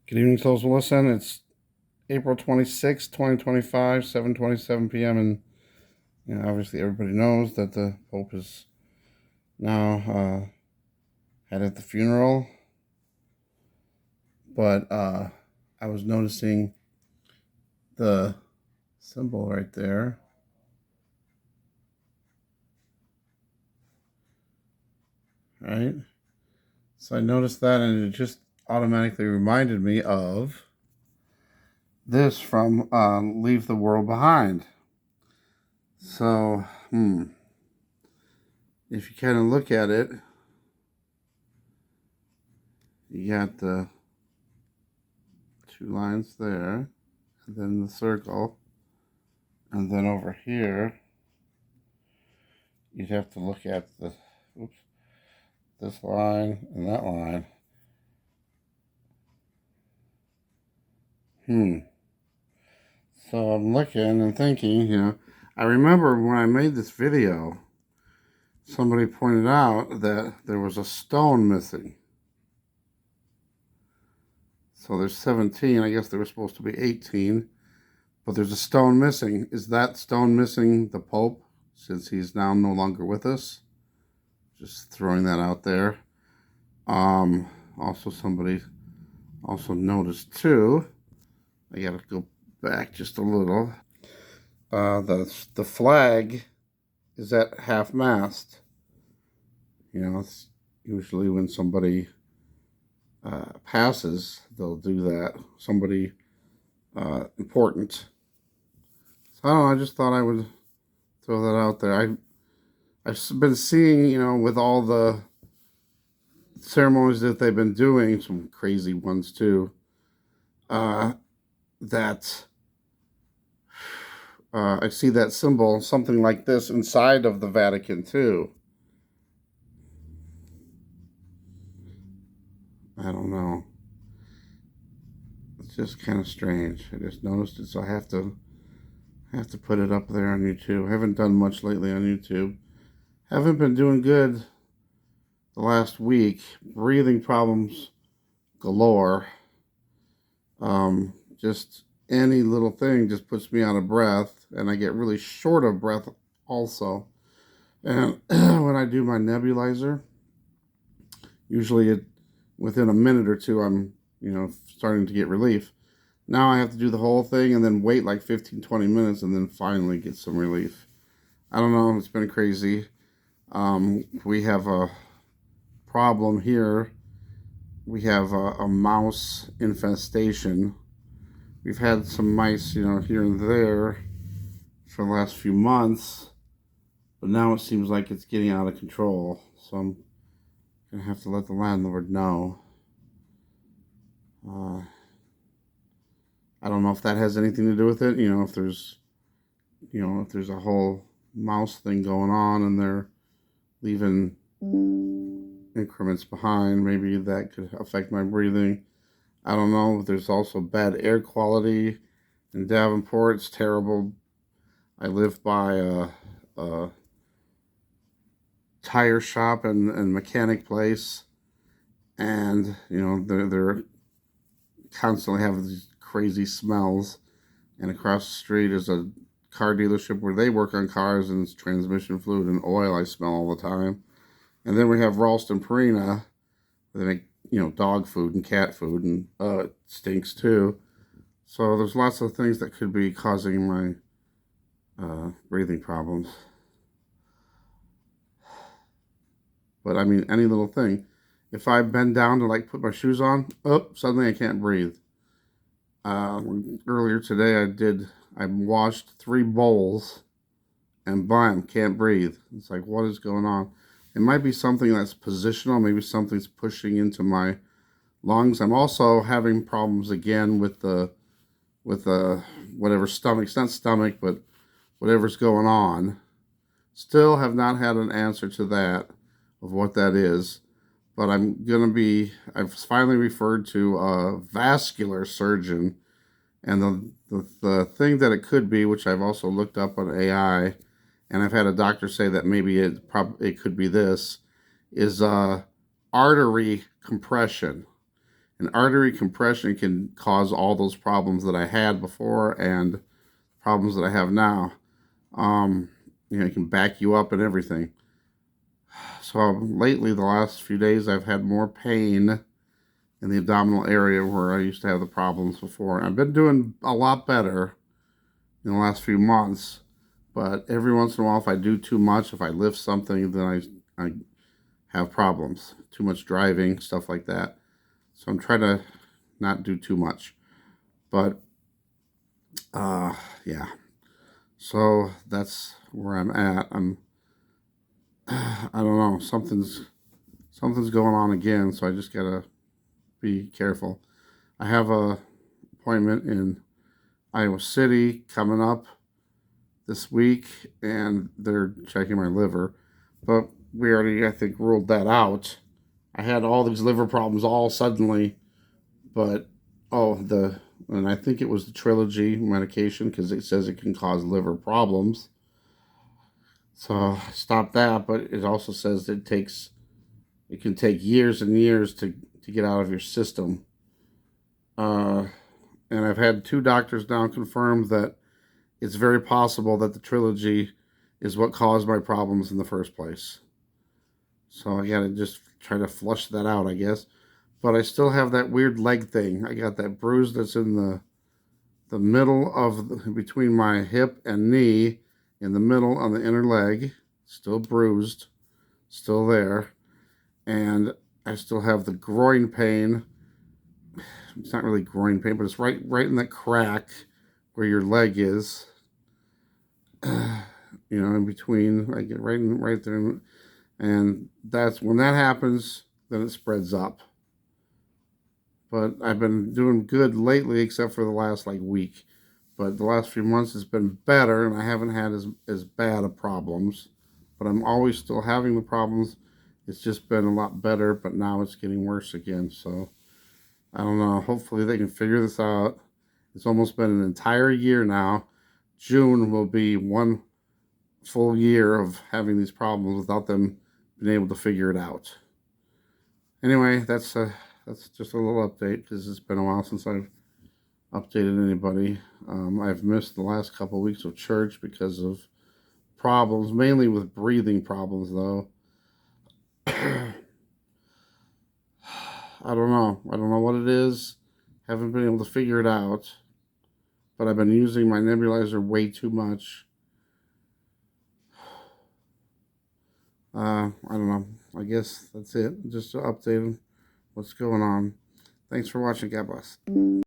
Good evening, souls will listen. It's April 26th, 2025, 7:27 p.m. And obviously everybody knows that the Pope is now had at the funeral. But I was noticing the symbol right there. Right? So I noticed that, and it just automatically reminded me of this from Leave the World Behind. So, if you kind of look at it, you got the two lines there, and then the circle, and then over here, you'd have to look at this line and that line. So I'm looking and thinking, I remember when I made this video, somebody pointed out that there was a stone missing. So there's 17. I guess there was supposed to be 18. But there's a stone missing. Is that stone missing the Pope, since he's now no longer with us? Just throwing that out there. Also, somebody also noticed too, I gotta go back just a little. The flag is at half-mast. It's usually when somebody passes, they'll do that. Somebody important. So I don't know, I just thought I would throw that out there. I've been seeing, with all the ceremonies that they've been doing, some crazy ones too, that I see that symbol, something like this, inside of the Vatican too. I don't know. It's just kind of strange. I just noticed it, so I have to put it up there on YouTube. I haven't done much lately on YouTube. Haven't been doing good the last week. Breathing problems galore. Just any little thing just puts me out of breath, and I get really short of breath also. And when I do my nebulizer, usually within a minute or two, I'm starting to get relief. Now I have to do the whole thing and then wait like 15-20 minutes and then finally get some relief. I don't know, it's been crazy. We have a problem here. We have a mouse infestation. We've had some mice, here and there for the last few months, but now it seems like it's getting out of control. So I'm gonna have to let the landlord know. I don't know if that has anything to do with it. If there's a whole mouse thing going on and they're leaving increments behind, maybe that could affect my breathing. I don't know. There's also bad air quality in Davenport. It's terrible. I live by a tire shop and mechanic place, and they're constantly having these crazy smells. And across the street is a car dealership where they work on cars, and it's transmission fluid and oil I smell all the time. And then we have Ralston Purina, where they make dog food and cat food, and it stinks too. So there's lots of things that could be causing my breathing problems. But I mean, any little thing. If I bend down to put my shoes on, suddenly I can't breathe. Earlier today I washed 3 bowls, and bam, can't breathe. It's like, what is going on? It might be something that's positional. Maybe something's pushing into my lungs. I'm also having problems again with whatever stomach. It's not stomach, but whatever's going on. Still have not had an answer to that, of what that is. But I've finally referred to a vascular surgeon, and the thing that it could be, which I've also looked up on AI, and I've had a doctor say that maybe it could be this, is artery compression. an artery compression can cause all those problems that I had before and problems that I have now. It can back you up and everything. So lately, the last few days, I've had more pain in the abdominal area where I used to have the problems before. I've been doing a lot better in the last few months, but every once in a while, if I do too much, if I lift something, then I have problems. Too much driving, stuff like that. So I'm trying to not do too much. But, yeah. So that's where I'm at. I don't know, something's going on again, so I just gotta be careful. I have a appointment in Iowa City coming up this week, and they're checking my liver, but we already, I think, ruled that out. I had all these liver problems all suddenly, but and I think it was the Trilogy medication because it says it can cause liver problems. So I stopped that, but it also says it can take years and years to get out of your system. And I've had 2 doctors now confirm that it's very possible that the Trilogy is what caused my problems in the first place. So I gotta just try to flush that out, I guess. But I still have that weird leg thing. I got that bruise that's in the middle of between my hip and knee, in the middle on the inner leg, still bruised, still there. And I still have the groin pain. It's not really groin pain, but it's right in that crack where your leg is. In between. I get right there, and that's when that happens. Then it spreads up. But I've been doing good lately, except for the last week. But the last few months it's been better, and I haven't had as bad of problems. But I'm always still having the problems. It's just been a lot better, but now it's getting worse again. So I don't know. Hopefully they can figure this out. It's almost been an entire year now. June will be 1 full year of having these problems without them being able to figure it out. Anyway, that's just a little update because it's been a while since I've updated anybody. I've missed the last couple of weeks of church because of problems, mainly with breathing problems, though. I don't know. I don't know what it is. Haven't been able to figure it out. But I've been using my nebulizer way too much. I don't know. I guess that's it. Just to update what's going on. Thanks for watching. God bless.